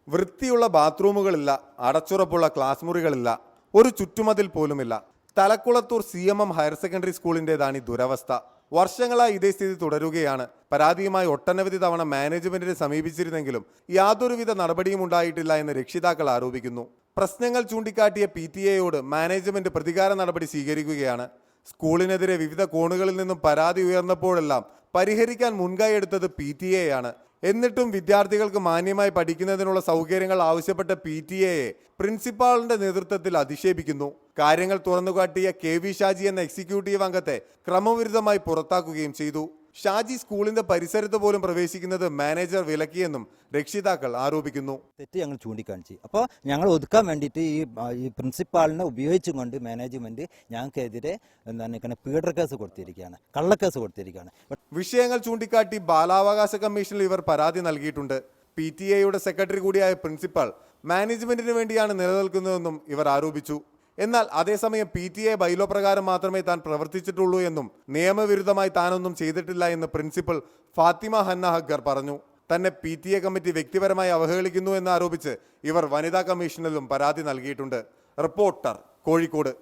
വൃത്തിയുള്ള ബാത്റൂമുകളില്ല, അടച്ചുറപ്പുള്ള ക്ലാസ് മുറികളില്ല, ഒരു ചുറ്റുമതിൽ പോലുമില്ല. തലക്കുളത്തൂർ CMM ഹയർ സെക്കൻഡറി സ്കൂളിൻ്റെതാണ് ഈ ദുരവസ്ഥ. വർഷങ്ങളായി ഇതേ സ്ഥിതി തുടരുകയാണ്. പരാതിയുമായി ഒട്ടനവധി തവണ മാനേജ്മെന്റിനെ സമീപിച്ചിരുന്നെങ്കിലും യാതൊരുവിധ നടപടിയും ഉണ്ടായിട്ടില്ല എന്ന് രക്ഷിതാക്കൾ ആരോപിക്കുന്നു. പ്രശ്നങ്ങൾ ചൂണ്ടിക്കാട്ടിയ PTA മാനേജ്മെന്റ് പ്രതികാര നടപടി സ്വീകരിക്കുകയാണ്. സ്കൂളിനെതിരെ വിവിധ കോണുകളിൽ നിന്നും പരാതി ഉയർന്നപ്പോഴെല്ലാം പരിഹരിക്കാൻ മുൻകൈ എടുത്തത് PTA ആണ്. എന്നിട്ടും വിദ്യാർത്ഥികൾക്ക് മാന്യമായി പഠിക്കുന്നതിനുള്ള സൗകര്യങ്ങൾ ആവശ്യപ്പെട്ട PTA പ്രിൻസിപ്പാളിന്റെ നേതൃത്വത്തിൽ അധിക്ഷേപിക്കുന്നു. കാര്യങ്ങൾ തുറന്നുകാട്ടിയ KV ഷാജി എന്ന എക്സിക്യൂട്ടീവ് അംഗത്തെ ക്രമവിരുദ്ധമായി പുറത്താക്കുകയും ചെയ്തു. ഷാജി സ്കൂളിന്റെ പരിസരത്ത് പോലും പ്രവേശിക്കുന്നത് മാനേജർ വിലക്കിയെന്നും രക്ഷിതാക്കൾ ആരോപിക്കുന്നു. തെറ്റ് ഞങ്ങൾ ചൂണ്ടിക്കാണിച്ചു. അപ്പോൾ ഞങ്ങൾ ഒതുക്കാൻ വേണ്ടിയിട്ട് ഈ പ്രിൻസിപ്പാളിനെ ഉപയോഗിച്ചുകൊണ്ട് മാനേജ്മെന്റ് ഞങ്ങൾക്കെതിരെ പീഡന കേസ് കൊടുത്തിരിക്കുകയാണ്, കള്ളക്കേസ് കൊടുത്തിരിക്കുകയാണ്. വിഷയങ്ങൾ ചൂണ്ടിക്കാട്ടി ബാലാവകാശ കമ്മീഷനിൽ ഇവർ പരാതി നൽകിയിട്ടുണ്ട്. PTA സെക്രട്ടറി കൂടിയായ പ്രിൻസിപ്പൽ മാനേജ്മെന്റിന് വേണ്ടിയാണ് നിലനിൽക്കുന്നതെന്നും ഇവർ ആരോപിച്ചു. എന്നാൽ അതേസമയം PTA ബൈലോ പ്രകാരം മാത്രമേ താൻ പ്രവർത്തിച്ചിട്ടുള്ളൂ എന്നും നിയമവിരുദ്ധമായി താനൊന്നും ചെയ്തിട്ടില്ല എന്ന് പ്രിൻസിപ്പൽ ഫാത്തിമ ഹന്ന ഹഗ്ഗർ പറഞ്ഞു. തന്നെ PTA കമ്മിറ്റി വ്യക്തിപരമായി അവഹേളിക്കുന്നു എന്ന് ആരോപിച്ച് ഇവർ വനിതാ കമ്മീഷനിലും പരാതി നൽകിയിട്ടുണ്ട്. റിപ്പോർട്ടർ, കോഴിക്കോട്.